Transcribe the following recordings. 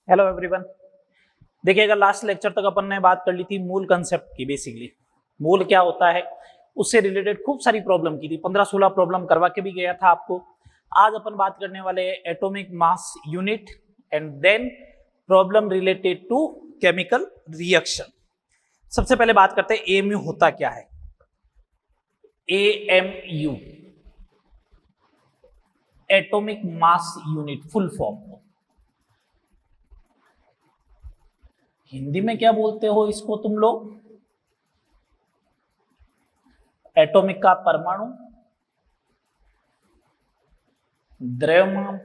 Hello everyone. देखिएगा, last lecture तक अपन ने बात कर ली थी मूल कंसेप्ट की। बेसिकली मूल क्या होता है उससे रिलेटेड खूब सारी प्रॉब्लम की थी, 15-16 प्रॉब्लम करवा के भी गया था आपको। आज अपन बात करने वाले हैं atomic mass unit and then problem related to chemical reaction. सबसे पहले बात करते हैं एएमयू होता क्या है। AMU atomic mass unit full form. Hindi में क्या बोलते हो इसको तुम लोग? एटॉमिक का परमाणु द्रव्यमान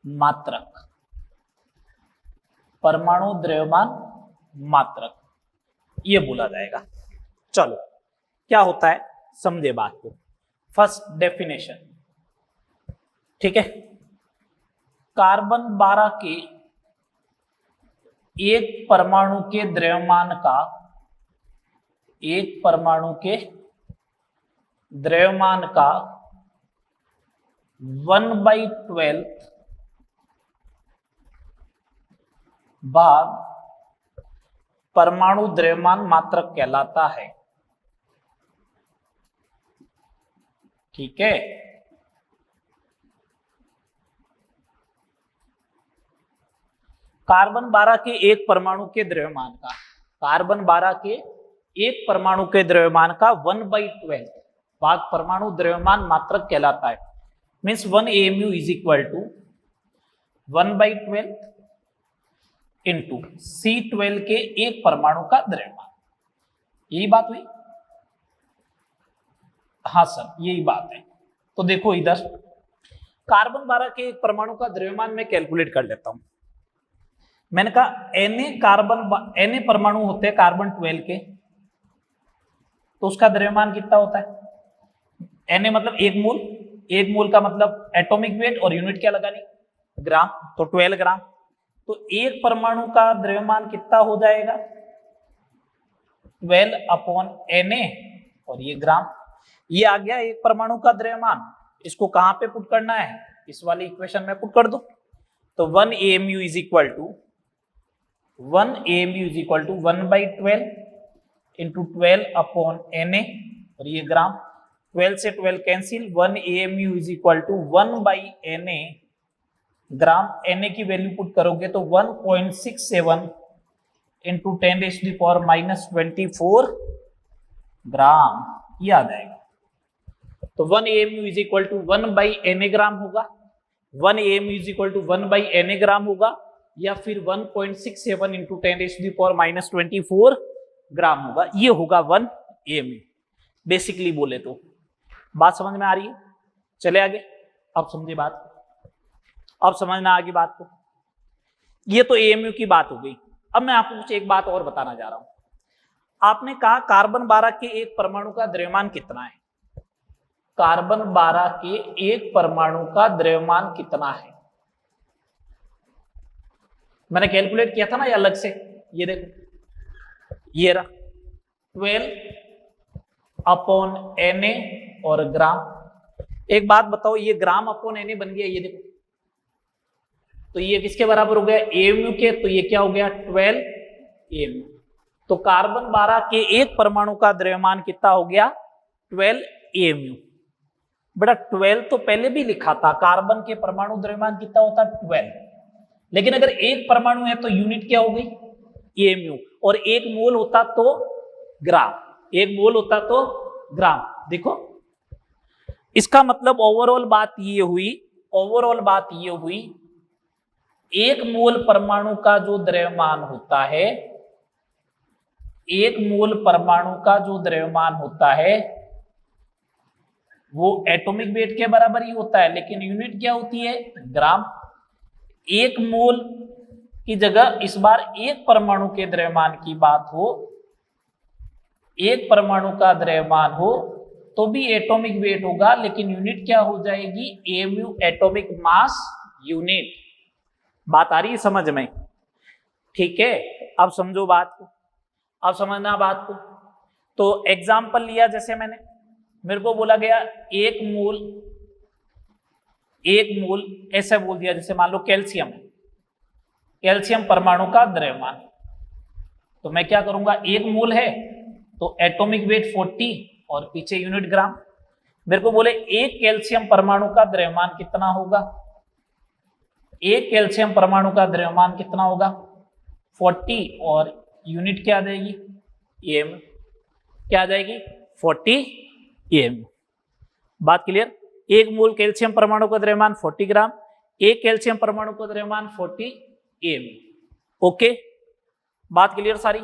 मात्रक, परमाणु द्रव्यमान मात्रक ये बोला जाएगा। चलो क्या होता है समझे बात को। फर्स्ट डेफिनेशन, ठीक है। कार्बन 12 के एक परमाणु के द्रव्यमान का, एक परमाणु के द्रव्यमान का 1/12 भाग परमाणु द्रव्यमान मात्रक कहलाता है। ठीक है। कार्बन 12 के एक परमाणु के द्रव्यमान का, कार्बन 12 के एक परमाणु के द्रव्यमान का 1/12 भाग परमाणु द्रव्यमान मात्रक कहलाता है। Means 1 AMU is equal to 1/12 into C12 के एक परमाणु का द्रव्यमान। यही बात हुई? हाँ सर यही बात है। तो देखो इधर कार्बन 12 के एक परमाणु का द्रव्यमान मैं कैलकुलेट कर लेता हूं। मैंने कहा Na परमाणु होते हैं कार्बन 12 के, तो उसका द्रव्यमान कितना होता है? Na मतलब एक मोल, एक मोल का मतलब एटॉमिक वेट और यूनिट क्या लगानी? ग्राम, तो 12 ग्राम। तो एक परमाणु का द्रव्यमान कितना हो जाएगा? 12/Na और ये ग्राम। ये आ गया एक परमाणु का द्रव्यमान। इसको कहां पे पुट करना है? इस वाली इक्वेशन में पुट कर दो। तो 1 AMU is equal to 1/12 into 12/Na और ये ग्राम। 12 से 12 cancel, 1 AMU is equal to 1/Na ग्राम। Na की वैल्यू पुट करोगे तो 1.67 इंटू 10⁻⁻24 ग्राम ये आ जाएगा। तो 1 AMU is equal to 1/Na ग्राम होगा, 1 AMU is equal to 1/Na ग्राम होगा, या फिर 1.67 इंटू 10⁻⁻24 ग्राम होगा। ये होगा 1 AMU। बेसिकली बोले तो बात समझ में आ रही है? चले आगे, अब समझे बात, अब समझना आगे बात को। ये तो AMU की बात हो गई। अब मैं आपको कुछ एक बात और बताना जा रहा हूं। आपने कहा कार्बन 12 के एक परमाणु का द्रव्यमान कितना है? कार्बन 12 के एक परमाणु का द्रव्यमान कितना है? मैंने कैलकुलेट किया था ना ये अलग से। ये देखो ये रहा 12/Na और ग्राम। एक बात बताओ, ये ग्राम अपॉन Na बन गया, ये देखो। तो ये किसके बराबर हो गया? AMU के। तो ये क्या हो गया? 12 AMU। तो कार्बन 12 के एक परमाणु का द्रव्यमान कितना हो गया? 12 AMU। बेटा 12 तो पहले भी लिखा था, कार्बन के परमाणु द्रव्यमान कितना होता है? 12। लेकिन अगर एक परमाणु है तो यूनिट क्या हो गई? AMU। और एक मोल होता तो ग्राम, एक मोल होता तो ग्राम। देखो इसका मतलब ओवरऑल बात ये हुई, ओवरऑल बात ये हुई, एक मोल परमाणु का जो द्रव्यमान होता है, एक मोल परमाणु का जो द्रव्यमान होता है वो एटॉमिक वेट के बराबर ही होता है, लेकिन यूनिट क्या होती है? ग्राम। एक मोल की जगह इस बार एक परमाणु के द्रव्यमान की बात हो, एक परमाणु का द्रव्यमान हो तो भी एटॉमिक वेट होगा, लेकिन यूनिट क्या हो जाएगी? AMU atomic mass unit. बात आ रही है समझ में? ठीक है, अब समझो बात को, अब समझना बात को। तो एग्जाम्पल लिया, जैसे मेरे को बोला गया एक मोल ऐसा बोल दिया, जैसे मान लो कैल्शियम है, कैल्शियम परमाणु का द्रव्यमान। तो मैं क्या करूंगा, एक मोल है तो एटॉमिक वेट 40 और पीछे यूनिट ग्राम। मेरे को बोले एक कैल्शियम परमाणु का द्रव्यमान कितना होगा, एक कैल्शियम परमाणु का द्रव्यमान कितना होगा 40 और यूनिट क्या आ जाएगी एम, क्या आ जाएगी 40 एम। बात क्लियर। एक मोल कैल्शियम परमाणु का द्रव्यमान 40 ग्राम, एक कैल्शियम परमाणु का द्रव्यमान 40 एम। ओके, बात क्लियर सारी,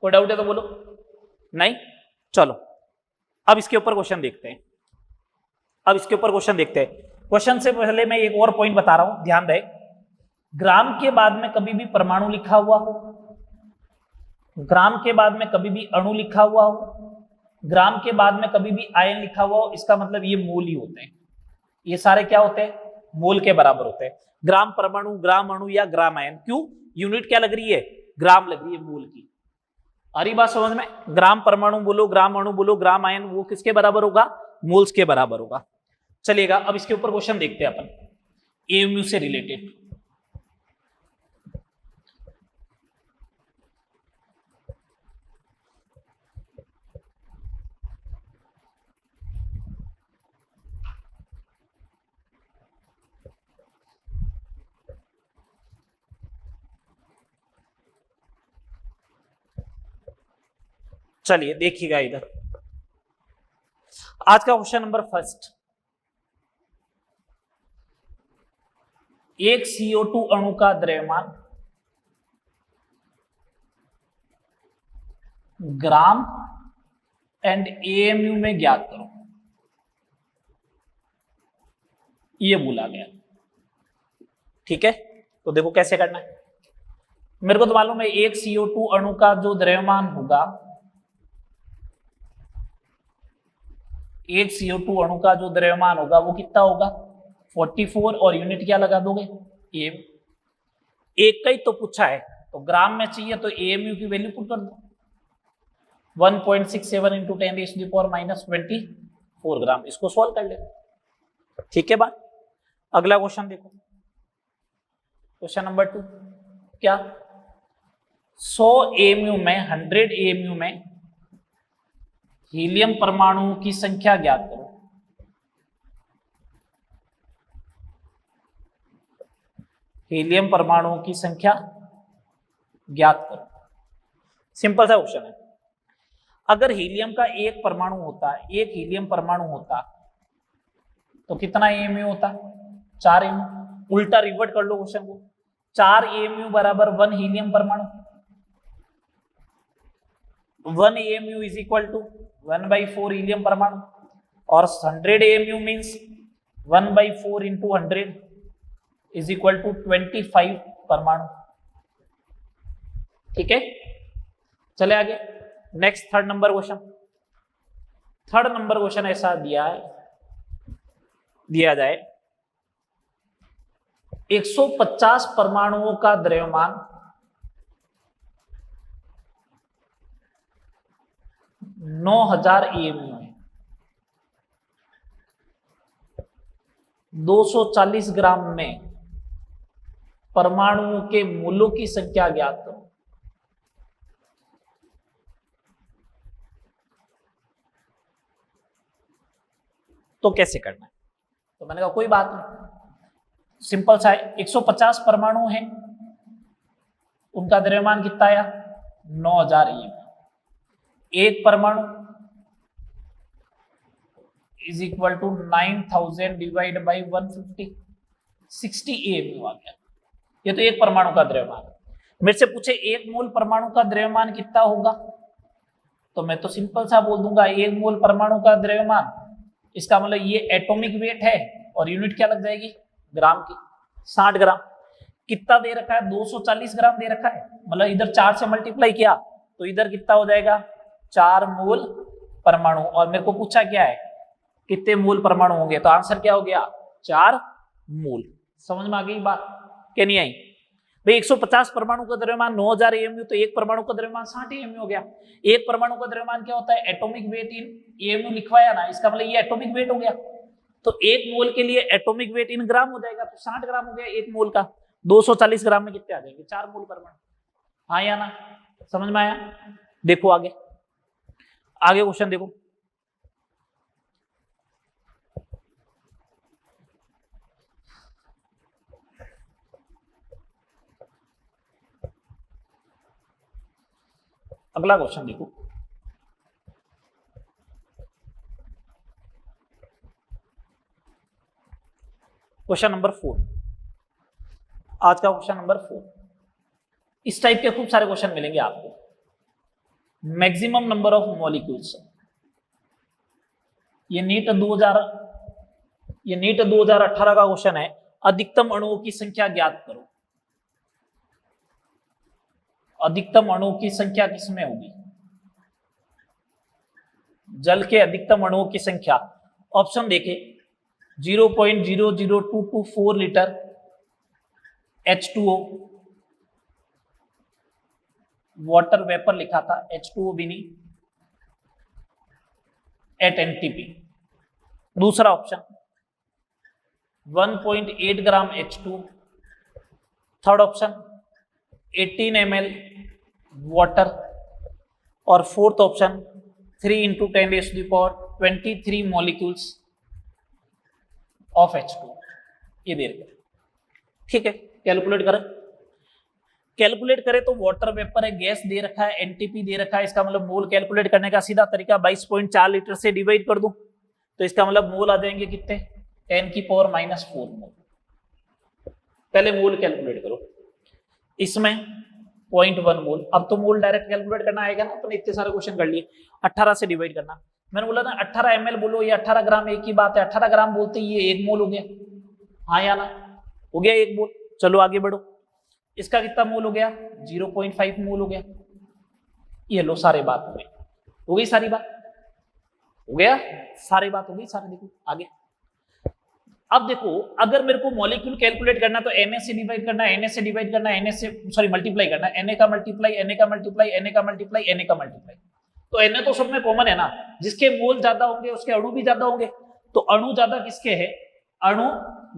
कोई डाउट है तो बोलो, नहीं? चलो अब इसके ऊपर क्वेश्चन देखते हैं। अब इसके ऊपर क्वेश्चन देखते हैं। क्वेश्चन से पहले मैं एक और पॉइंट बता रहा हूं, ध्यान रहे। ग्राम के बाद में कभी भी परमाणु लिखा हुआ हो, ग्राम के बाद में कभी भी अणु लिखा हुआ हो, ग्राम के बाद में कभी भी आयन लिखा हुआ हो, इसका मतलब ये मोल ही होते हैं। ये सारे क्या होते हैं, मोल के बराबर होते हैं। ग्राम परमाणु, ग्राम अणु या ग्राम आयन। क्यों? यूनिट क्या लग रही है, ग्राम लग रही है मोल की। आ रही बात समझ में? ग्राम परमाणु बोलो, ग्राम अणु बोलो, ग्राम आयन, वो किसके बराबर होगा, मोल्स के बराबर होगा। चलिएगा अब इसके ऊपर क्वेश्चन देखते हैं अपन, एएमयू से रिलेटेड। चलिए देखिएगा इधर, आज का क्वेश्चन नंबर फर्स्ट। एक CO2 अणु का द्रव्यमान ग्राम एंड एएमयू में ज्ञात करो, ये बोला गया। ठीक है, तो देखो कैसे करना है। मेरे को तो मालूम है एक CO2 अणु का जो द्रव्यमान होगा, एक CO2 अणु का जो द्रव्यमान होगा वो कितना होगा 44 और यूनिट क्या लगा दोगे एम। एक का ही तो पूछा है, तो ग्राम में चाहिए तो एएमयू की वैल्यू पुट कर दो 1.67 इंटू 10⁻24 ग्राम। इसको सॉल्व कर ले, ठीक है बात। अगला क्वेश्चन देखो, क्वेश्चन नंबर 2। क्या 100 एएमयू में 100 एएमयू में हीलियम परमाणुओं की संख्या ज्ञात करो। हीलियम परमाणुओं की संख्या ज्ञात करो। सिंपल सा क्वेश्चन है। अगर हीलियम का एक परमाणु होता, एक हीलियम परमाणु होता तो कितना एएमयू होता, 4 एएमयू। उल्टा रिवर्ट कर लो क्वेश्चन को, 4 एएमयू बराबर 1 हीलियम परमाणु। 1 AMU is equal to 1/4 helium परमाणु, और 100 AMU means 1/4 into 100 is equal to 25 परमाणु। ठीक है, चले आगे। Next third number question. Third number question ऐसा दिया जाए 150 परमाणुओं का द्रव्यमान 9000 एएमयू है, 240 ग्राम में परमाणुओं के मूलों की संख्या ज्ञात करो। तो कैसे करना है? तो मैंने कहा कोई बात नहीं, सिंपल सा है। 150 परमाणु हैं, उनका द्रव्यमान कितना आया 9000 एएमयू। एक परमाणु is equal to 9000 divide by 150, 60 AMU आ गया। ये तो एक परमाणु का द्रव्यमान। मेरे से पूछे एक मोल परमाणु का द्रव्यमान कितना होगा, तो मैं तो सिंपल सा बोल दूंगा एक मोल परमाणु का द्रव्यमान, इसका मतलब ये एटॉमिक वेट है और यूनिट क्या लग जाएगी ग्राम की, 60 ग्राम। कितना दे रखा है 240 ग्राम दे रखा है, मतलब इधर 4 से मल्टीप्लाई किया तो इधर कितना हो जाएगा 4 मोल परमाणु। और मेरे को पूछा क्या है कितने मोल परमाणु होंगे, तो आंसर क्या हो गया 4 मोल। समझ में आ गई बात क्या नहीं आई भाई? 150 परमाणु का द्रव्यमान 9000 एएमयू, तो एक परमाणु का द्रव्यमान 60 एएमयू हो गया। एक परमाणु का द्रव्यमान क्या होता है एटॉमिक वेट इन एएमयू लिखवाया ना, इसका मतलब ये एटॉमिक वेट हो गया। तो एक मोल के लिए एटॉमिक वेट इन ग्राम हो जाएगा, तो 60 ग्राम हो गया एक मोल का। 240 ग्राम में कितने आ जाएंगे? 4 मोल परमाणु। हाँ या ना? समझ में आया? देखो आगे, आगे क्वेश्चन देखो। अगला क्वेश्चन देखो। क्वेश्चन नंबर 4, आज का क्वेश्चन नंबर 4। इस टाइप के खूब सारे क्वेश्चन मिलेंगे आपको। मैक्सिमम नंबर ऑफ मॉलिक्यूल्स, ये नीट 2018 का क्वेश्चन है। अधिकतम अणुओं की संख्या ज्ञात करो। अधिकतम अणुओं की संख्या किसमें होगी? जल के अधिकतम अणुओं की संख्या, ऑप्शन देखे 0.00224 लीटर H2O, वाटर वेपर लिखा था, H2O भी नहीं, एट NTP। दूसरा option 1.8 gram H2। Third option 18 ml water. और fourth option 3 × 10⁻23 molecules of H2। ये दे रखा है, ठीक है। कैलकुलेट करें तो वाटर वेपर है, गैस दे रखा है, एनटीपी दे रखा है। इसका मतलब मोल कैलकुलेट करने का सीधा तरीका 22.4 लीटर से डिवाइड कर दूं तो इसका मतलब मोल आ जाएंगे कितने? 10⁻⁻4 मोल। पहले मोल कैलकुलेट करो, इसमें 0.1 मोल। अब तो मोल डायरेक्ट कैलकुलेट करना आएगा ना, अपने इतने सारे क्वेश्चन कर लिए। 18 से डिवाइड करना, मैंने बोला ना 18 ml बोलो या 18 ग्राम एक ही बात है। 18 ग्राम बोलते ये 1 मोल हो गया, हाँ या ना? हो गया 1 मोल। चलो आगे बढ़ो, इसका कितना मोल हो गया? 0.5 मोल हो गया। ये लो सारे बात हो गई, सारी बात हो गया, सारी बात हो गई सारी। देखो आगे, अब देखो अगर मेरे को मॉलिक्यूल कैलकुलेट करना तो Na से डिवाइड करना, Na से डिवाइड करना, Na से सॉरी मल्टीप्लाई करना, Na का मल्टीप्लाई, Na का मल्टीप्लाई, Na का मल्टीप्लाई, Na का मल्टीप्लाई। तो Na तो सब में कॉमन है ना, जिसके मोल ज्यादा होंगे उसके अणु भी ज्यादा होंगे। तो अणु ज्यादा किसके है? अणु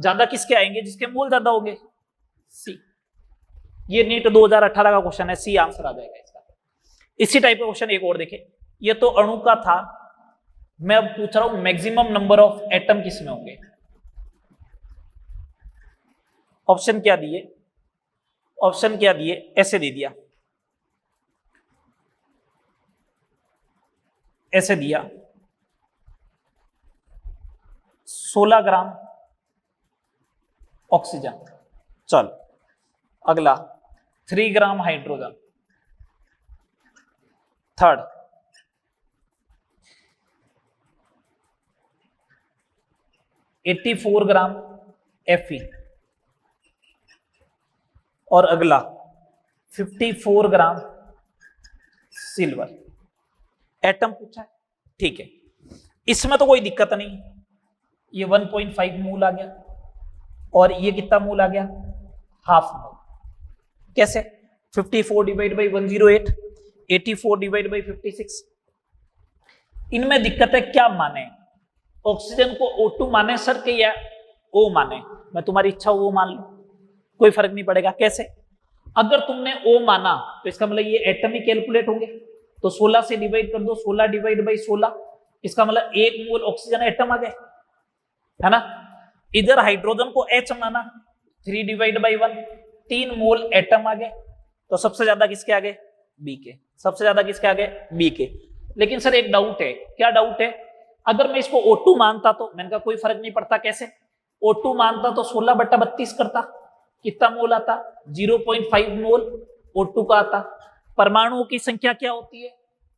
ज्यादा किसके आएंगे? जिसके मोल ज्यादा होंगे, सी। ये नीट 2018 का क्वेश्चन है, सी आंसर आ जाएगा इसका। इसी टाइप का क्वेश्चन एक और देखे, ये तो अणु का था, मैं अब पूछ रहा हूं मैक्सिमम नंबर ऑफ एटम किसमें होंगे। ऑप्शन क्या दिए? ऐसे दे दिया, ऐसे दिया 16 ग्राम ऑक्सीजन। चल अगला 3 ग्राम हाइड्रोजन। थर्ड 84 ग्राम Fe। और अगला 54 ग्राम सिल्वर। एटम पूछा है, ठीक है। इसमें तो कोई दिक्कत नहीं, ये 1.5 मोल आ गया और ये कितना मोल आ गया? Half mole. कैसे? 54 डिवाइड बाई 108, 84 डिवाइड बाई 56। इनमें दिक्कत है क्या माने, ऑक्सीजन को O2 माने सर के या O माने? मैं तुम्हारी इच्छा O मान लो, कोई फर्क नहीं पड़ेगा। कैसे? अगर तुमने O माना तो इसका मतलब ये एटम ही कैलकुलेट होंगे, तो 16 से डिवाइड कर दो, 16 डिवाइड बाई 16, इसका मतलब 1 मोल ऑक्सीजन एटम आ गए, है ना। इधर हाइड्रोजन को H माना, 3 डिवाइड बाई 1, 3 मोल एटम आ गए। तो सबसे ज्यादा किसके आगे? बी के। सबसे ज्यादा किसके आगे? बी के। लेकिन सर एक डाउट है। क्या डाउट है? अगर मैं इसको O2 मानता तो मैंने कहा कोई फर्क नहीं पड़ता। कैसे? O2 मानता तो 16/32 करता, कितना मोल आता? 0.5 मोल O2 का आता। परमाणुओं की संख्या क्या होती है?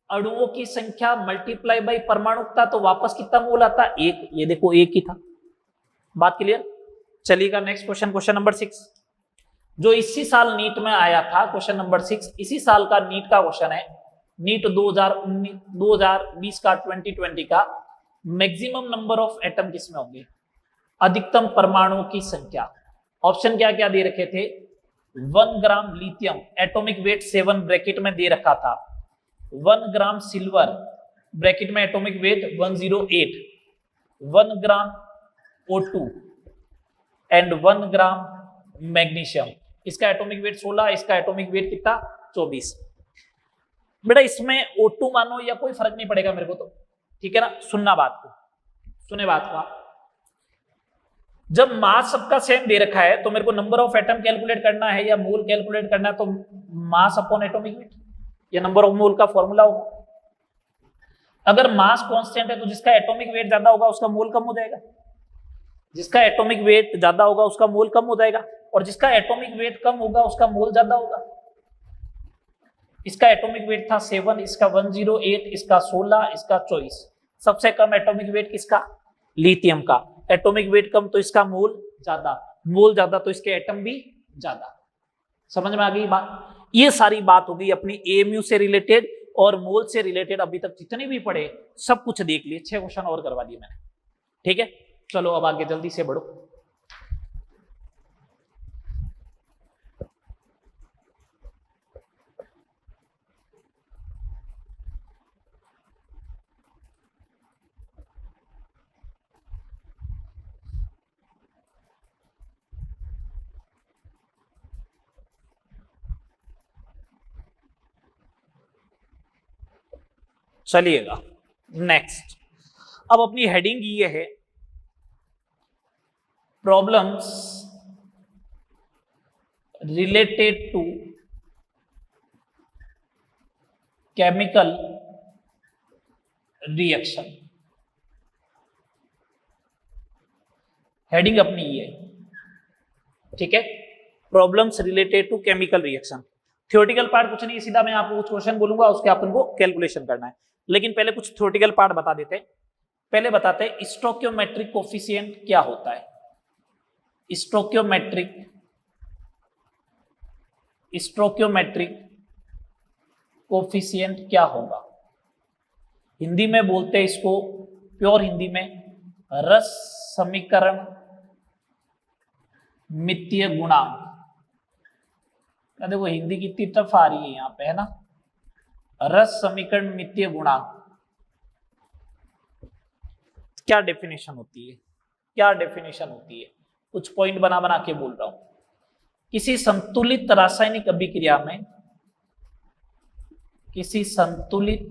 अणुओं की संख्या मल्टीप्लाई बाई परमाणुकता, तो वापस कितना मोल आता? 1। ये देखो 1 ही था। बात क्लियर? चलिएगा नेक्स्ट क्वेश्चन, क्वेश्चन नंबर 6, जो इसी साल नीट में आया था। क्वेश्चन नंबर 6 इसी साल का नीट का क्वेश्चन है, नीट 2020 का, 2020 का। मैक्सिमम नंबर ऑफ एटम किसमें होंगे? अधिकतम परमाणुओं की संख्या। ऑप्शन क्या क्या दे रखे थे? 1 ग्राम लिथियम, एटॉमिक वेट 7 ब्रैकेट में दे रखा था। 1 ग्राम सिल्वर, ब्रैकेट में atomic weight 108। 1 gram O2 and 1 gram magnesium. इसका एटॉमिक वेट 16, इसका एटॉमिक वेट कितना 24। बेटा इसमें O2 मानो या कोई फर्क नहीं पड़ेगा मेरे को तो, ठीक है ना। सुनना बात को, सुने बात को आप। जब मास सबका सेम दे रखा है तो मेरे को नंबर ऑफ एटम कैलकुलेट करना है या मोल कैलकुलेट करना है, तो मास अपॉन एटॉमिक वेट या नंबर ऑफ मोल का फॉर्मूला होगा। अगर मास कांस्टेंट है तो जिसका एटॉमिक वेट ज्यादा होगा उसका मोल कम हो जाएगा, जिसका एटॉमिक वेट ज्यादा होगा उसका मोल कम हो जाएगा, और जिसका एटॉमिक वेट कम होगा उसका मोल ज्यादा होगा। इसका एटॉमिक वेट था 7, इसका 108, इसका 16, इसका 24। सबसे कम एटॉमिक वेट किसका? लिथियम का। एटॉमिक वेट कम तो इसका मोल ज्यादा, मोल ज्यादा तो इसके एटम भी ज्यादा। समझ में आ गई बात? ये सारी बात होगी अपनी एएमयू से रिलेटेड और मोल से रिलेटेड। अभी तक जितने भी पढ़े सब कुछ देख लिए, 6 क्वेश्चन और करवा दिए मैंने, ठीक है। चलो अब आगे जल्दी से बढ़ो। चलिएगा नेक्स्ट। अब अपनी हेडिंग ये है, problems related to chemical reaction. Heading अपनी ये, ठीक है, problems related to chemical reaction. Theoretical part कुछ नहीं, सीधा मैं आपको कुछ क्वेश्चन बोलूंगा, उसके अपन को कैलकुलेशन करना है। लेकिन पहले कुछ थ्योरेटिकल पार्ट बता देते हैं। पहले बताते हैं स्टोइकियोमेट्रिक कोफिशिएंट क्या होता है। स्टोइकियोमेट्रिक कोफिशिएंट क्या होगा? हिंदी में बोलते हैं इसको, प्योर हिंदी में, रस समीकरण मितीय गुणांक। देखो हिंदी कितनी टफ आ रही है यहाँ पे, है ना। रस समीकरण मितीय गुणांक क्या डेफिनेशन होती है? क्या डेफिनेशन होती है? कुछ पॉइंट बना बना के बोल रहा हूं। किसी संतुलित रासायनिक अभिक्रिया में, किसी संतुलित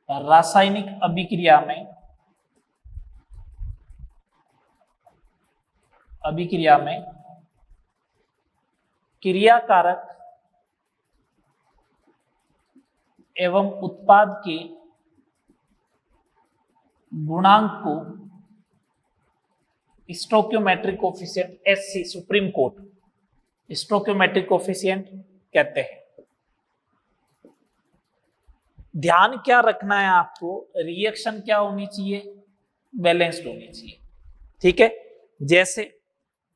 रासायनिक अभिक्रिया में क्रियाकारक एवं उत्पाद के गुणांक को stoichiometric coefficient, SC supreme court stoichiometric coefficient कहते हैं। ध्यान क्या रखना है आपको? रिएक्शन क्या होनी चाहिए? बैलेंस्ड होनी चाहिए, ठीक है। जैसे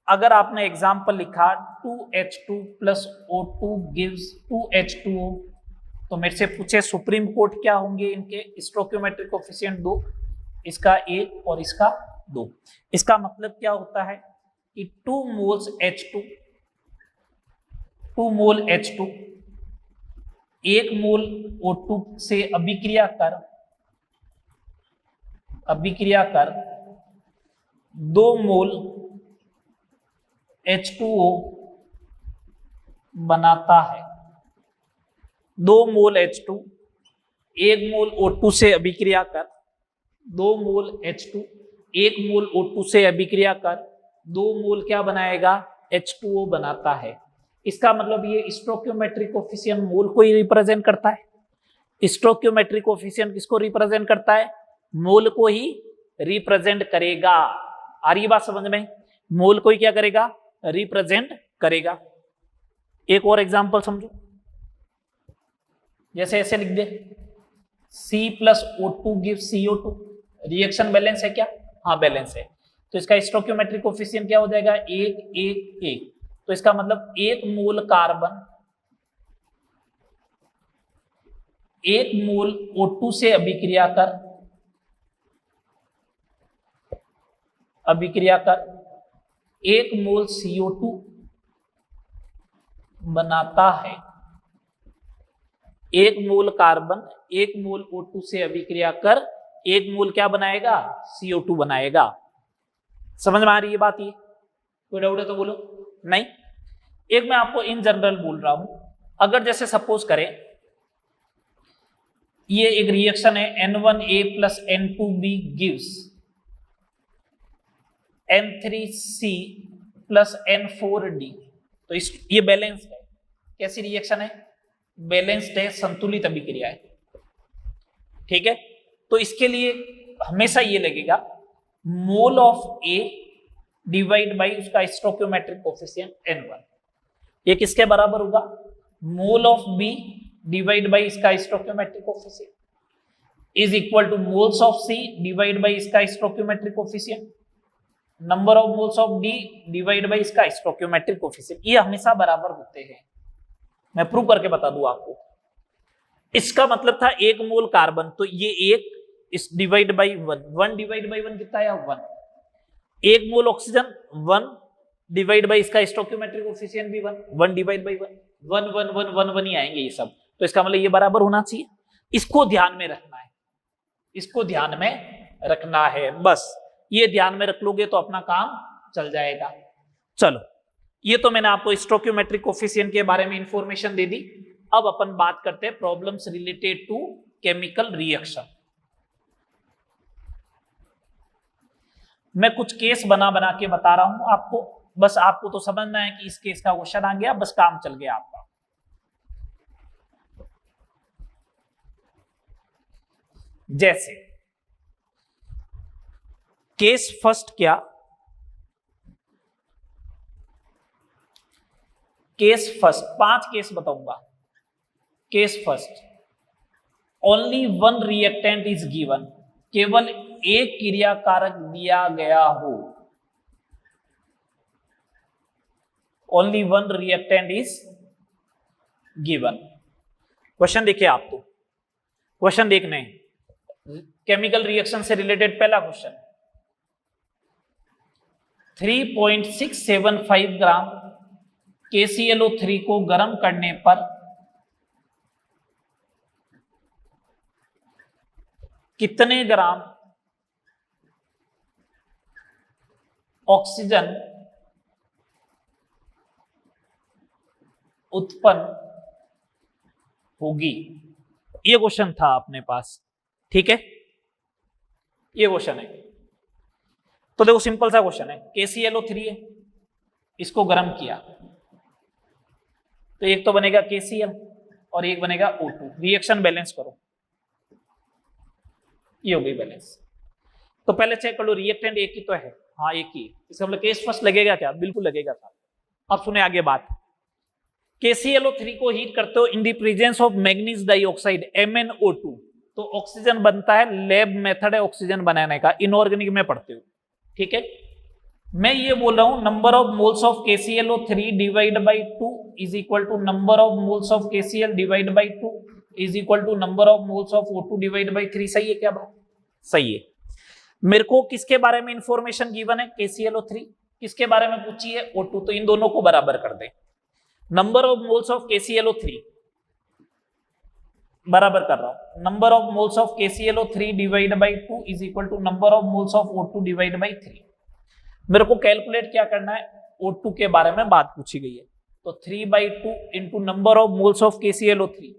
अगर आपने एग्जाम्पल लिखा 2H2 plus O2 gives 2H2O, तो मेरे से पूछे सुप्रीम कोर्ट क्या होंगे इनके स्टोइकियोमेट्रिक कोफिशिएंट 2, इसका 1 और इसका 2। इसका मतलब क्या होता है कि 2 मोल्स H2 1 मोल O2 से अभिक्रिया कर 2 मोल H2O बनाता है। 2 मोल H2 1 मोल O2 से अभिक्रिया कर 2 मोल H2 1 मोल O2 से अभिक्रिया कर 2 मोल क्या बनाएगा? H2O बनाता है। इसका मतलब ये स्टोइकियोमेट्रिक कोफिशिएंट मोल को ही रिप्रेजेंट करता है। स्टोइकियोमेट्रिक कोफिशिएंट किसको रिप्रेजेंट करता है? मोल को ही रिप्रेजेंट करेगा। आ रही बात समझ में? मोल को ही क्या करेगा? रिप्रेजेंट करेगा। एक और एग्जांपल समझो, जैसे ऐसे लिख दे C plus O2 give CO2। Reaction balance है क्या? हाँ बैलेंस है। तो इसका स्टोइकियोमेट्रिक कोफिशिएंट क्या हो जाएगा? 1 1 1। तो इसका मतलब 1 मोल कार्बन 1 मोल O2 से अभिक्रिया कर 1 मोल CO2 बनाता है। 1 मोल कार्बन 1 मोल O2 से अभिक्रिया कर 1 मोल क्या बनाएगा? CO2 बनाएगा। समझ में आ रही है बात? ये कोई डाउट है तो बोलो। नहीं? एक मैं आपको इन जनरल बोल रहा हूं, अगर जैसे सपोज करें ये एक रिएक्शन है N1A plus N2B gives N3C plus N4D, तो ये बैलेंस्ड है। कैसी रिएक्शन है? बैलेंस्ड है, संतुलित अभिक्रिया है। ठीक है, तो इसके लिए हमेशा ये लगेगा mole of A divide by उसका स्टोइकियोमेट्रिक कोफिशिएंट N1, ये किसके बराबर होगा? Mole of B divide by इसका stoichiometric coefficient is equal to moles of C divide by इसका stoichiometric coefficient, number of moles of D divide by इसका stoichiometric coefficient. ये हमेशा बराबर होते हैं, मैं प्रूव करके बता दूं आपको। इसका मतलब था एक मोल कार्बन, तो ये एक इस डिवाइड बाई 1 डिवाइड बाई 1 कितना है? 1। एक मोल ऑक्सीजन 1 डिवाइड बाई इसका स्टोइकियोमेट्रिक कोफिशिएंट भी 1 डिवाइड बाई 1 1 1 1 1 1 ही आएंगे ये सब, तो इसका मतलब ये बराबर होना चाहिए। इसको ध्यान में रखना है, इसको ध्यान में रखना है, बस ये ध्यान में रख लोगे तो अपना काम चल जाएगा। चलो, ये तो मैंने आपको स्टोइकियोमेट्रिक कोफिशिएंट के बारे में इंफॉर्मेशन दे दी। अब अपन बात करते हैं problems related to chemical reaction. मैं कुछ केस बना बना के बता रहा हूं आपको, बस आपको तो समझना है कि इस केस का क्वेश्चन आ गया, बस काम चल गया आपका। जैसे केस फर्स्ट क्या? केस फर्स्ट 5 केस बताऊंगा। Case first, only 1 reactant is given, केवल एक क्रियाकारक दिया गया हो। Only 1 reactant is given. Question देखिए आप, तो क्वेश्चन देखने केमिकल रिएक्शन से रिलेटेड पहला क्वेश्चन, 3.675 ग्राम KClO3 को गर्म करने पर कितने ग्राम ऑक्सीजन उत्पन्न होगी? ये क्वेश्चन था अपने पास, ठीक है, ये क्वेश्चन है। तो देखो सिंपल सा क्वेश्चन है, KClO3 है, इसको गर्म किया तो एक तो बनेगा KCl और एक बनेगा O2, रिएक्शन बैलेंस करो, ये हो गई बैलेंस। तो पहले चेक कर लो रिएक्टेंट एक ही तो है, हाँ एक ही, इसका मतलब केस फर्स्ट लगेगा क्या? बिल्कुल लगेगा था। अब सुने आगे बात, KClO3 को हीट करते हो in the presence of manganese dioxide MnO2, तो ऑक्सीजन बनता है, लैब मेथड है ऑक्सीजन बनाने का, इनऑर्गेनिक में पढ़ते हो, ठीक है। मैं ये बोल रहा हूं number of moles of KClO3 divide by 2 is equal to number of moles of KCl divide by 2 is equal to number of moles of O2 divide by 3। सही है क्या बात? सही है। मेरे को किसके बारे में इंफॉर्मेशन गिवन है? KClO3। किसके बारे में पूछी है? O2। तो इन दोनों को बराबर कर दे। Number of moles of KClO3 बराबर कर रहा हूं, number of moles of KClO3 divide by 2 is equal to number of moles of O2 divide by 3। मेरे को कैलकुलेट क्या करना है? O2 के बारे में बात पूछी गई है, तो 3/2 into number of moles of KClO3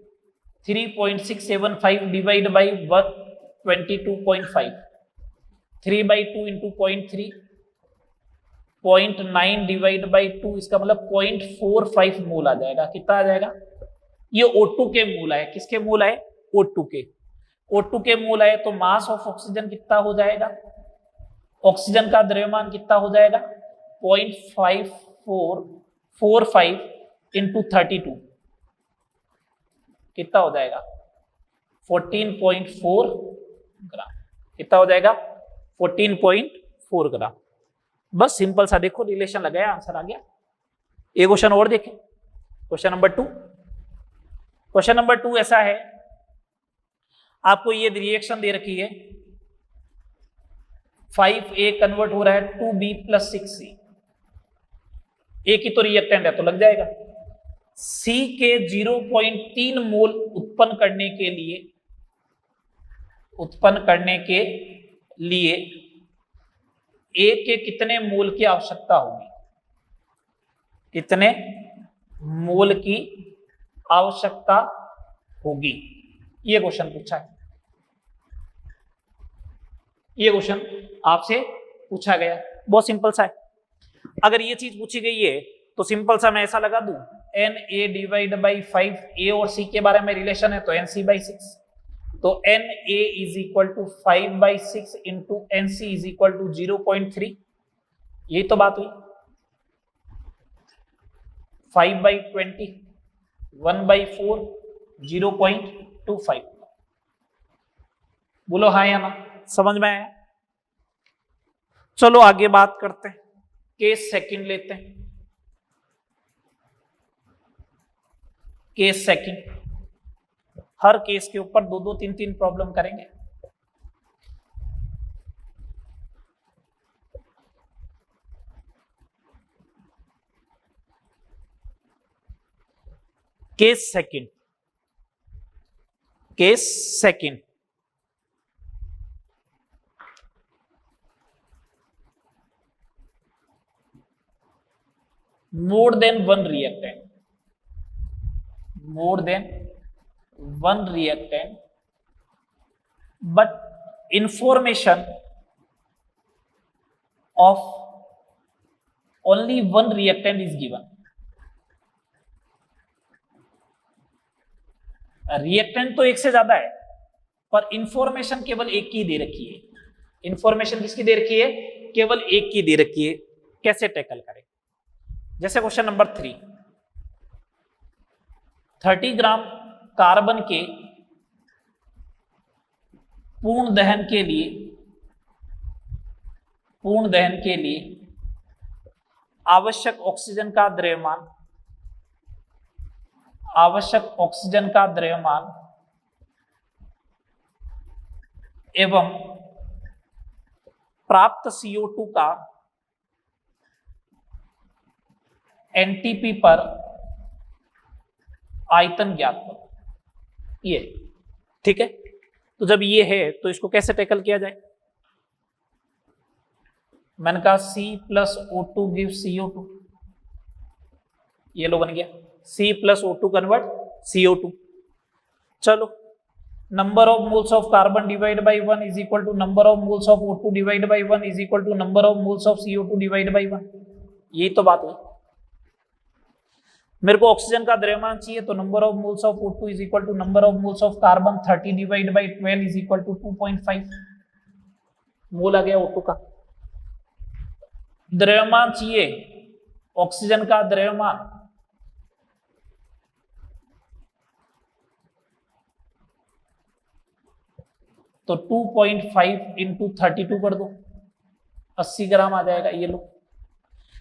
3.675 divide by 22.5, 3/2 into 0.3 0.9 divide by 2, इसका मतलब 0.45 मोल आ जाएगा। कितना आ जाएगा? ये O2 के मोल आए। किसके मोल आए? O2 के। O2 के मोल आए तो मास ऑफ ऑक्सीजन कितना हो जाएगा? ऑक्सीजन का द्रव्यमान कितना हो जाएगा? 0.5445 इंटू 32, कितना हो जाएगा? 14.4 ग्राम। कितना हो जाएगा? 14.4 ग्राम। बस सिंपल सा देखो, रिलेशन लगाया, आंसर आ गया। एक क्वेश्चन और देखें, क्वेश्चन नंबर 2। क्वेश्चन नंबर 2 ऐसा है, आपको ये रिएक्शन दे रखी है, 5A कन्वर्ट हो रहा है 2B प्लस 6C। एक ही तो रिएक्टेंट है तो लग जाएगा। C के 0.3 मोल उत्पन्न करने के लिए A के कितने मोल की आवश्यकता होगी? कितने मोल की आवश्यकता होगी। ये क्वेश्चन पूछा है, ये क्वेश्चन आपसे पूछा गया, बहुत सिंपल सा है। अगर ये चीज पूछी गई है तो सिंपल सा मैं ऐसा लगा दूं, एन ए डिवाइड बाई 5, ए और सी के बारे में रिलेशन है तो एन सी बाई 6, तो N A is equal to 5/6 into N C is equal to 0.3, यही तो बात हुई। 5/20, 1/4, 0.25। बोलो हाँ या ना, समझ में आया? चलो आगे बात करते हैं, केस सेकंड लेते हैं। केस सेकंड, हर केस के ऊपर 2-2, 3-3 प्रॉब्लम करेंगे। Case second, case second, more than one reactant, more than one reactant, but information of only one reactant is given. Reactant तो एक से ज्यादा है पर इंफॉर्मेशन केवल एक की दे रखी है। इंफॉर्मेशन किसकी दे रखी है? केवल एक की दे रखी है। कैसे टैकल करें? जैसे क्वेश्चन नंबर 3, 30 ग्राम कार्बन के पूर्ण दहन के लिए आवश्यक ऑक्सीजन का द्रव्यमान एवं प्राप्त CO2 का एनटीपी पर आयतन ज्ञात करो। ये ठीक है। तो जब ये है तो इसको कैसे टैकल किया जाए? मैंने कहा C+O2 गिव CO2, ये लो बन गया C+O2 कन्वर्ट CO2। चलो, number of moles of carbon divide by 1 is equal to number of moles of O2 divide by 1 is equal to number of moles of CO2 divide by 1। यही तो बात हुई। मेरे को ऑक्सीजन का द्रव्यमान चाहिए तो number of moles of O2 is equal to number of moles of carbon 30 divide by 12 is equal to 2.5 mole आ गया O2 का। द्रव्यमान चाहिए ऑक्सीजन का द्रव्यमान, तो 2.5 इंटू 32 कर दो, 80 ग्राम आ जाएगा। ये लो।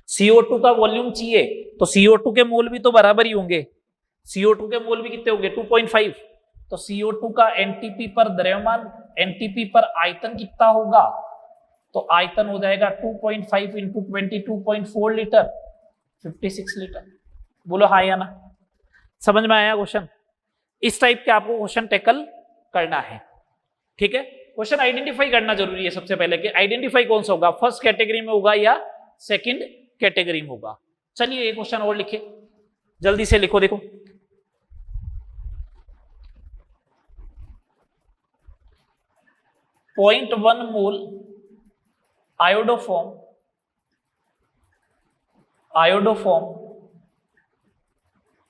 CO2 का वॉल्यूम चाहिए तो CO2 के मोल भी तो बराबर ही होंगे। CO2 के मोल भी कितने होंगे? 2.5। तो CO2 का एनटीपी पर द्रव्यमान, एनटीपी पर आयतन कितना होगा? तो आयतन हो जाएगा 2.5 इंटू 22.4 लीटर, 56 लीटर। बोलो हाँ या ना, समझ में आया क्वेश्चन? इस टाइप के आपको क्वेश्चन टैकल करना है। ठीक है, क्वेश्चन आइडेंटिफाई करना जरूरी है सबसे पहले कि आइडेंटिफाई कौन सा होगा, फर्स्ट कैटेगरी में होगा या सेकंड कैटेगरी में होगा। चलिए एक क्वेश्चन और लिखे, जल्दी से लिखो। देखो, पॉइंट 1 मोल आयोडोफॉर्म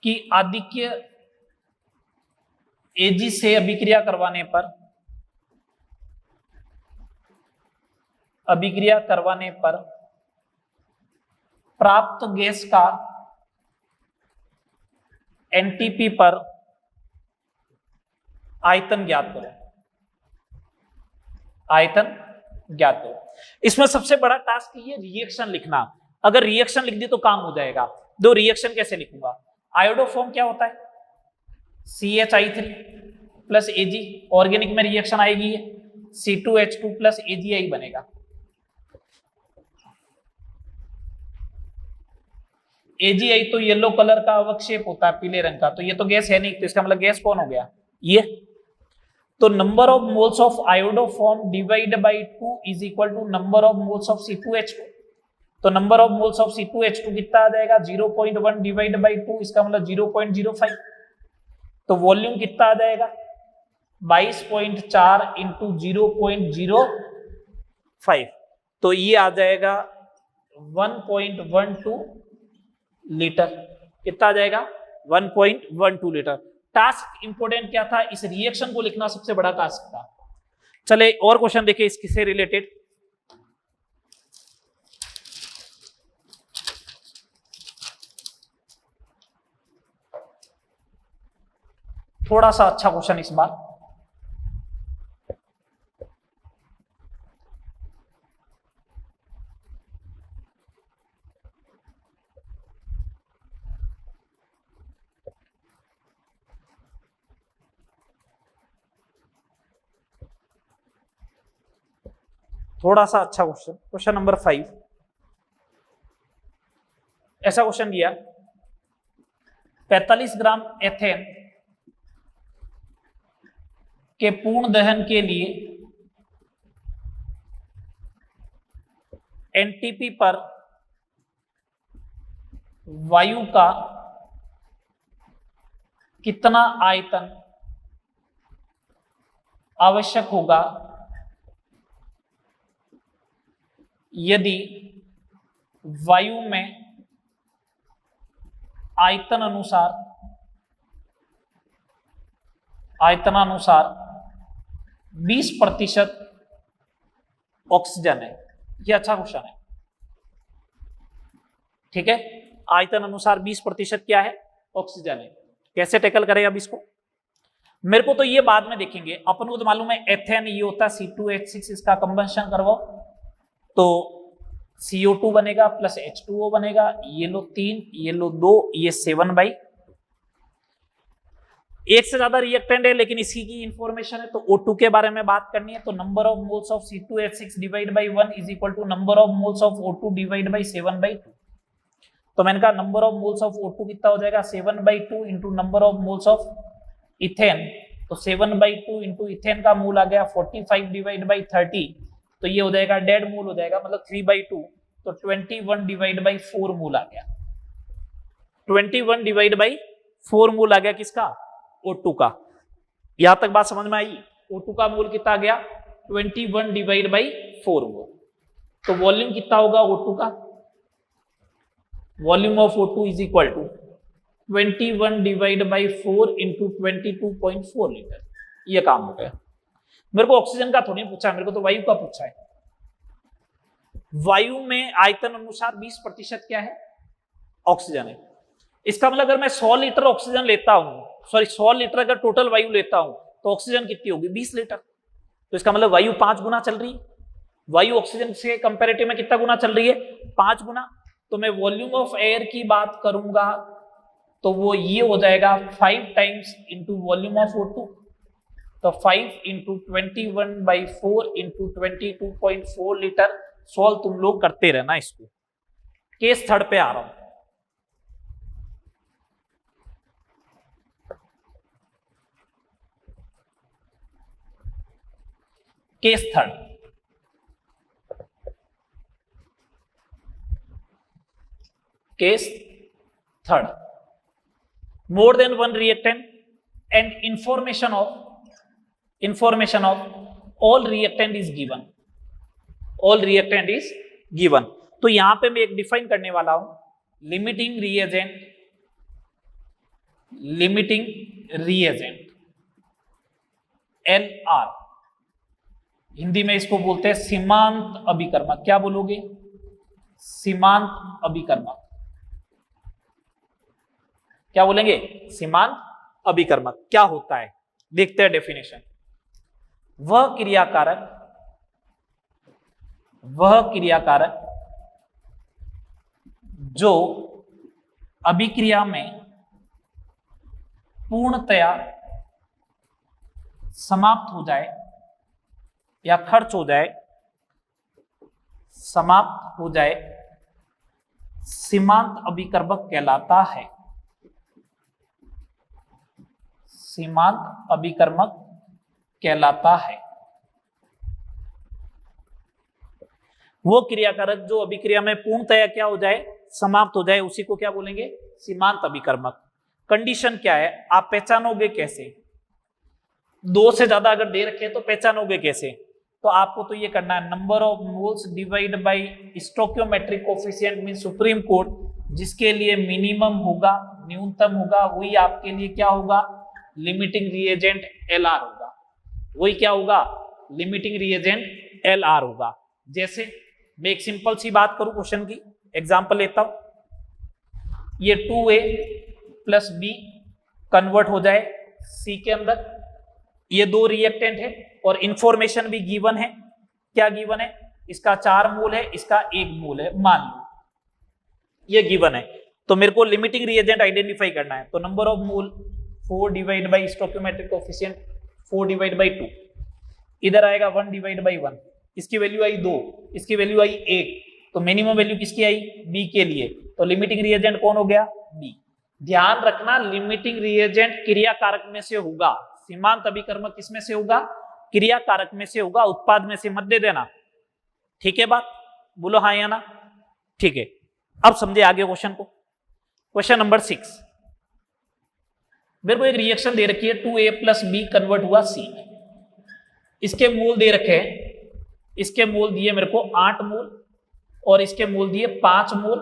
की आधिक्य Ag से अभिक्रिया करवाने पर प्राप्त गैस का एनटीपी पर आयतन ज्ञात करो। इसमें सबसे बड़ा टास्क ये रिएक्शन लिखना। अगर रिएक्शन लिख दी तो काम हो जाएगा। दो रिएक्शन कैसे लिखूंगा? आयोडोफॉर्म क्या होता है? CH3 प्लस Ag, ऑर्गेनिक में रिएक्शन आएगी है C2H2 प्लस AgI बनेगा। AgI तो येलो कलर का अवक्षेप होता है, पीले रंग का, तो ये तो गैस है नहीं, तो इसका मतलब गैस कौन हो गया? ये। तो number of moles of iodoform divide by 2 is equal to number of moles of C2H2। तो number of moles of C2H2 कितना आ जाएगा 0.1 डिवाइड बाई 2, इसका मतलब 0.05। तो वॉल्यूम कितना आ जाएगा 22.4 इंटू 0.05, तो ये आ जाएगा 1.12 लीटर। कितना आ जाएगा 1.12 लीटर। टास्क इंपोर्टेंट क्या था, इस रिएक्शन को लिखना सबसे बड़ा टास्क था। चले और क्वेश्चन देखिए इससे रिलेटेड। थोड़ा सा अच्छा क्वेश्चन इस बार। थोड़ा सा अच्छा क्वेश्चन, क्वेश्चन नंबर 5। ऐसा क्वेश्चन दिया 45 ग्राम एथेन के पूर्ण दहन के लिए एनटीपी पर वायु का कितना आयतन आवश्यक होगा यदि वायु में आयतनानुसार 20% ऑक्सीजन है। ये अच्छा क्वेश्चन है, ठीक है। आयतन अनुसार 20% क्या है ऑक्सीजन है। कैसे टैकल करें अब इसको, मेरे को तो ये बाद में देखेंगे। अपन को तो मालूम है एथेन ये होता है C2H6, इसका कंबंशन करवाओ तो CO2 बनेगा प्लस H2O बनेगा। ये लो 3, ये लो 2, ये 7/। एक से ज्यादा रिएक्टेंट है लेकिन इसी की इंफॉर्मेशन है, तो O2 के बारे में बात करनी है। तो number of moles of C2H6 divide by 1 is equal to number of moles of O2 divide by 7/2। तो मैंने कहा number of moles of O2 कितना हो जाएगा 7/2 into number of moles of ethane. तो 7/2 इंटू इथेन का मोल आ गया 45 डिवाइड बाई 30, तो ये हो जाएगा डेड मोल हो जाएगा, मतलब 3/2। तो 21 डिवाइड बाई 4 मोल आ गया। 21 डिवाइड बाई 4 मोल आ गया किसका O2 का। यहां तक बात समझ में आई। O2 का मोल कितना आ गया 21 डिवाइड बाई 4 मोल। तो वॉल्यूम कितना होगा O2 का, volume of O2 is equal to 21 divide by 4 into 22.4 litre. ये काम हो गया। मेरे को ऑक्सीजन का थोड़ी पूछा है, मेरे को तो वायु का पूछा है। वायु में आयतन अनुसार 20% क्या है ऑक्सीजन है। इसका मतलब अगर मैं 100 लीटर ऑक्सीजन लेता हूं, सॉरी 100 लीटर अगर टोटल वायु लेता हूं तो ऑक्सीजन कितनी होगी 20 लीटर। तो इसका मतलब वायु 5 गुना चल रही है। वायु ऑक्सीजन से कंपैरेटिव में कितना गुना चल रही है 5 गुना। तो मैं वॉल्यूम ऑफ एयर की बात करूंगा तो वो ये हो जाएगा 5 times into volume of O2। तो 5 इंटू 21/4 इंटू 22.4 लीटर। सॉल्व तुम लोग करते रहना इसको। केस थर्ड पे आ रहा हूं। Case third, case third, more than one reactant and information of all reactant is given. All reactant is given. तो यहां पे मैं एक डिफाइन करने वाला हूं लिमिटिंग रिएजेंट LR। हिंदी में इसको बोलते हैं सीमांत अभिकर्मक। क्या बोलोगे सीमांत अभिकर्मक। क्या बोलेंगे सीमांत अभिकर्मक। क्या होता है देखते हैं डेफिनेशन। वह क्रियाकारक जो अभिक्रिया में पूर्णतया समाप्त हो जाए या खर्च हो जाए, समाप्त हो जाए, सीमांत अभिकर्मक कहलाता है। सीमांत अभिकर्मक कहलाता है। वो क्रियाकारक जो अभिक्रिया में पूर्णतया क्या हो जाए, समाप्त हो जाए, उसी को क्या बोलेंगे, सीमांत अभिकर्मक। कंडीशन क्या है, आप पहचानोगे कैसे, दो से ज्यादा अगर दे रखे तो पहचानोगे कैसे, तो आपको तो ये करना है, number of moles divide by stoichiometric coefficient mean supreme code, जिसके लिए मिनिमम होगा, न्यूनतम होगा, वही आपके लिए क्या होगा, लिमिटिंग रिएजेंट LR होगा, वही क्या होगा, लिमिटिंग रिएजेंट LR होगा। जैसे मैं एक सिंपल सी बात करूं, क्वेश्चन की एग्जांपल लेता हूं, ये 2A प्लस B कन्वर्ट हो जाए C के अंदर, ये दो रिएक्टेंट है और इंफॉर्मेशन भी गिवन है, क्या गिवन है, इसका 4 मोल है, इसका 1 मोल है, मान लो ये गिवन है, तो मेरे को लिमिटिंग रिएजेंट आइडेंटिफाई करना है, तो number of mole 4 divide by stoichiometric coefficient 4 divide by 2, इधर आएगा 1 डिवाइड बाई 1, इसकी वैल्यू आई 2, इसकी वैल्यू आई 1, तो मिनिमम वैल्यू किसकी आई, B के लिए, तो लिमिटिंग रिएजेंट कौन हो गया, B। ध्यान रखना लिमिटिंग रिएजेंट क्रिया कारक में से होगा, सीमांत अभिकर्मक किसमें से होगा, क्रिया कारक में से होगा, उत्पाद में से मत दे देना, ठीक है बात, बोलो हाँ या ना, ठीक है। अब समझे आगे क्वेश्चन को, क्वेश्चन नंबर 6, मेरे को एक रिएक्शन दे रखी है 2A प्लस B कन्वर्ट हुआ C, इसके मोल दे रखे हैं, इसके मोल दिए मेरे को 8 मोल और इसके मोल दिए 5 मोल,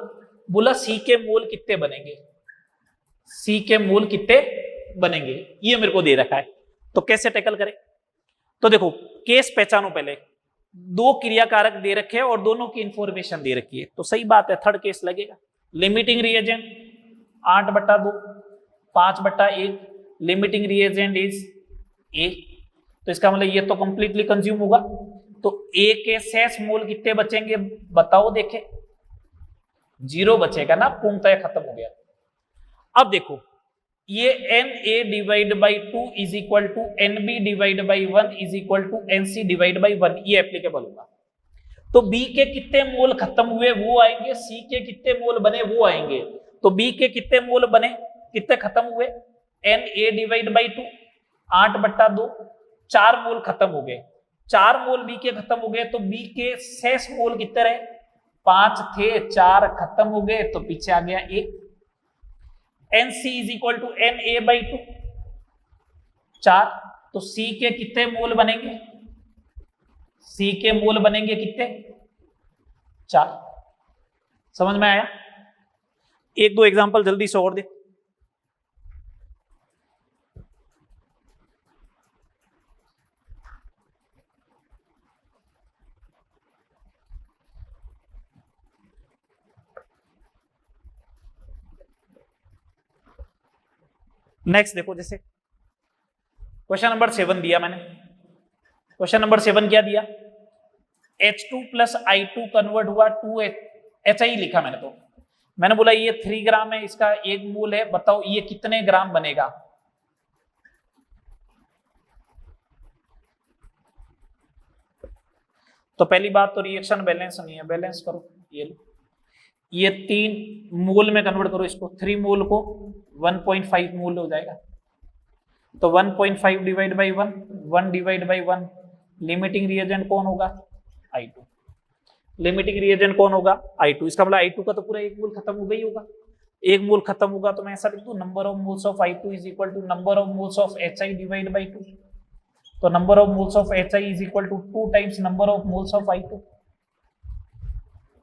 बोला C के मोल कितने बनेंगे, C के मोल कितने बनेंगे, ये मेरे को दे रखा है, तो कैसे टैकल करें, तो देखो केस पहचानो, पहले दो क्रियाकारक दे रखे हैं और दोनों की इंफॉर्मेशन दे रखी है, तो सही बात है थर्ड केस लगेगा, limiting reagent 8/2 5/1, limiting reagent is A, तो इसका मतलब ये तो कंप्लीटली कंज्यूम होगा, तो A के शेष मोल कितने बचेंगे बताओ, देखे 0 बचेगा ना, पूर्णतः खत्म हो गया। अब देखो ये NA divide by 2 is equal to NB divide by 1 is equal to NC divide by 1, ये एप्लीकेबल होगा, तो B के कितने मोल खत्म हुए वो आएंगे, C के कितने मोल बने वो आएंगे, तो B के कितने मोल बने, कितने खत्म हुए, NA डिवाइड बाई 2 8/2, 4 मोल खत्म हो गए, 4 मोल B के खत्म हो गए, तो B के शेष मोल कितने रहे, 5 थे, 4 खत्म हो गए, तो पीछे आ गया 1, NC is equal to NA by 2 4, तो C के कितने मोल बनेंगे, C के मोल बनेंगे कितने 4, समझ में आया। एक दो एग्जांपल जल्दी से और दे, नेक्स्ट देखो, जैसे क्वेश्चन नंबर 7 दिया मैंने, क्वेश्चन नंबर 7 क्या दिया, H2 प्लस I2 कन्वर्ट हुआ 2HI लिखा मैंने, तो मैंने बोला ये 3 ग्राम है, इसका 1 मोल है, बताओ ये कितने ग्राम बनेगा, तो पहली बात तो रिएक्शन बैलेंस नहीं है, बैलेंस करो, ये 3 मोल में कन्वर्ट करो इसको, 3 मोल को 1.5 मोल हो जाएगा, तो 1.5 divide by 1 1 divide by 1, limiting reagent कौन होगा, I2, लिमिटिंग रिएजेंट कौन होगा, I2, इसका मतलब I2 का तो पूरा 1 मोल खत्म हो गई होगा, 1 मोल खत्म होगा, तो मैं ऐसा लिख दूं number of moles of I2 is equal to number of moles of HI divide by 2, तो number of moles of HI is equal to 2 times number of moles of I2,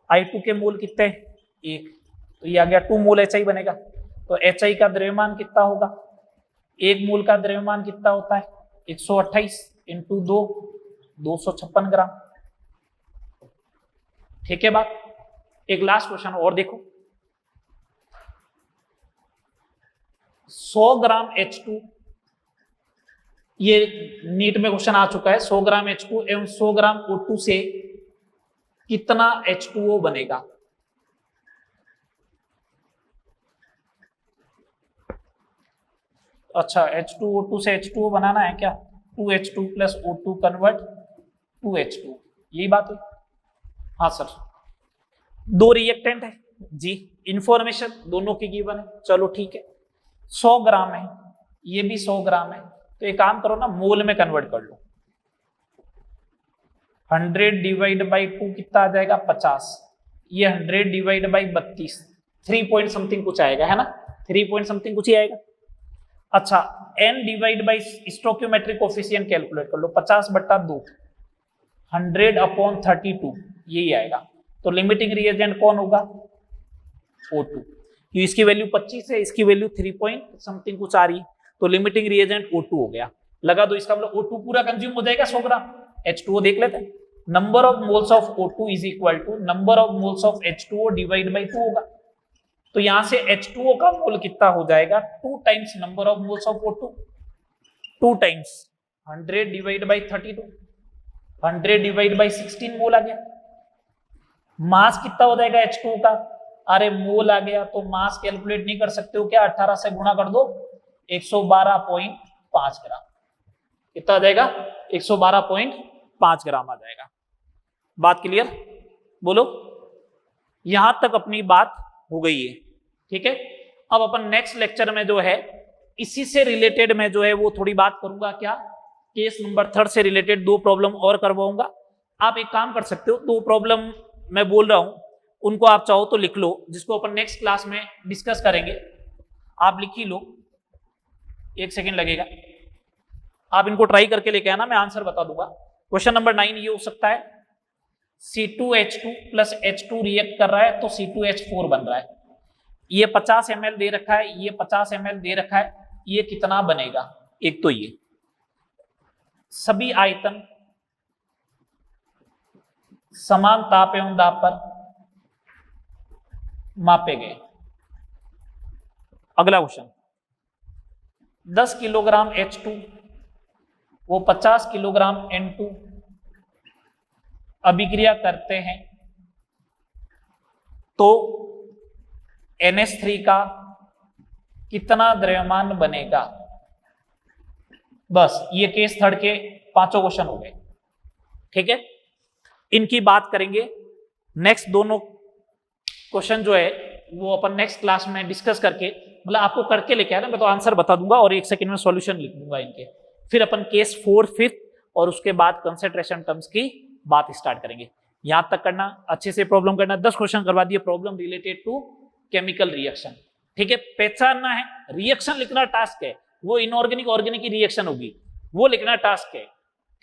I2 के मोल कितने 1, तो ये आ गया 2 मोल HI बनेगा, तो HI का द्रव्यमान कितना होगा, 1 मोल का द्रव्यमान कितना होता है 128 इंटू 2 256 ग्राम, ठीक है बात। एक लास्ट क्वेश्चन और देखो, 100 ग्राम H2, ये नीट में क्वेश्चन आ चुका है, 100 ग्राम H2 एवं 100 ग्राम O2 से कितना H2O बनेगा, अच्छा H2O2 से H2O बनाना है क्या, 2H2 plus O2 convert 2H2, यही बात हुई, हाँ सर, दो रिएक्टेंट है जी, इंफॉर्मेशन दोनों की गिवन है, चलो ठीक है, 100 ग्राम है, ये भी 100 ग्राम है, तो एक काम करो ना मोल में कन्वर्ट कर लो, 100 डिवाइड बाई 2 कितना आ जाएगा 50, ये 100 डिवाइड बाई 32, 3 पॉइंट समथिंग कुछ आएगा, है ना, 3 पॉइंट समथिंग कुछ ही आएगा। अच्छा n divide by stoichiometric coefficient calculate कर लो, 50/2, 100/32 यही आएगा। तो लिमिटिंग रिएजेंट कौन होगा, O2। इसकी वैल्यू 25 है, इसकी वैल्यू 3 पॉइंट समथिंग कुछ आ रही, तो लिमिटिंग रिएजेंट O2 हो गया। लगा दो, इसका मतलब O2 पूरा कंज्यूम हो जाएगा 100 ग्राम। H2O देख लेते हैं, number of moles of O2 is equal to number of moles of H2O divide by 2 होगा। तो यहां से H2O का मोल कितना हो जाएगा, 2 times number of moles of O2, 2 times 100 divide by 32, 100 divide by 16 मोल आ गया। मास कितना हो जाएगा H2O का, अरे मोल आ गया, तो मास कैलकुलेट नहीं कर सकते हो क्या, 18 से गुणा कर दो, 112.5 ग्राम। कितना आ जाएगा, 112.5 ग्राम आ जाएगा। बात क्लियर, बोलो, यहां तक अपनी बात हो गई है, ठीक है। अब अपन नेक्स्ट लेक्चर में जो है इसी से रिलेटेड मैं जो है वो थोड़ी बात करूंगा, क्या, केस नंबर 3 से रिलेटेड 2 प्रॉब्लम और करवाऊंगा। आप एक काम कर सकते हो, 2 प्रॉब्लम मैं बोल रहा हूं, उनको आप चाहो तो लिख लो, जिसको अपन नेक्स्ट क्लास में डिस्कस करेंगे। आप लिख ही लो, 1 सेकेंड लगेगा, आप इनको ट्राई करके लेके आना, मैं आंसर बता दूंगा। क्वेश्चन नंबर 9 ये हो सकता है, C2H2 प्लस H2 रिएक्ट कर रहा है तो C2H4 बन रहा है। ये 50 ml दे रखा है, ये 50 ml दे रखा है, ये कितना बनेगा। एक तो ये सभी आयतन समान ताप एवं दाब पर मापे गए। अगला क्वेश्चन, 10 किलोग्राम H2 वो 50 किलोग्राम N2 अभिक्रिया करते हैं तो NH3 का कितना द्रव्यमान बनेगा। बस ये केस 3 के 5 क्वेश्चन हो गए, ठीक है। इनकी बात करेंगे, नेक्स्ट दोनों क्वेश्चन जो है वो अपन नेक्स्ट क्लास में डिस्कस करके, मतलब आपको करके लेके आना, मैं तो आंसर बता दूंगा और 1 सेकंड में सॉल्यूशन लिख दूंगा इनके। फिर अपन केस 4, 5 और उसके बाद कंसंट्रेशन टर्म्स की बात स्टार्ट करेंगे। यहां तक करना, अच्छे से प्रॉब्लम करना, 10 क्वेश्चन करवा दिए problem related to chemical reaction, ठीक है। पहचानना है, रिएक्शन लिखना टास्क है, वो इनऑर्गेनिक ऑर्गेनिक की रिएक्शन होगी, वो लिखना टास्क है,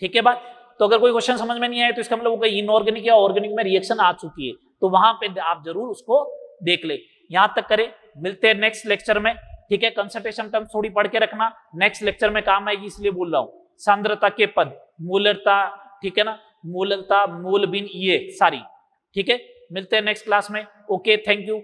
ठीक है बात। तो अगर कोई क्वेश्चन समझ में नहीं आए तो इसका मतलब वो कोई इनऑर्गेनिक या ऑर्गेनिक में रिएक्शन आ चुकी है, तो वहां पे आप जरूर उसको देख ले। यहां तक करें, मिलते हैं नेक्स्ट लेक्चर में, ठीक है। कंसंट्रेशन टर्म थोड़ी पढ़ के रखना, नेक्स्ट लेक्चर में काम आएगी, इसलिए बोल रहा हूं। सांद्रता के पद, मोलरता, ठीक है ना, मोलरता, मोल बिन, ये सारी, ठीक है। मिलते हैं नेक्स्ट क्लास में, ओके, थैंक यू।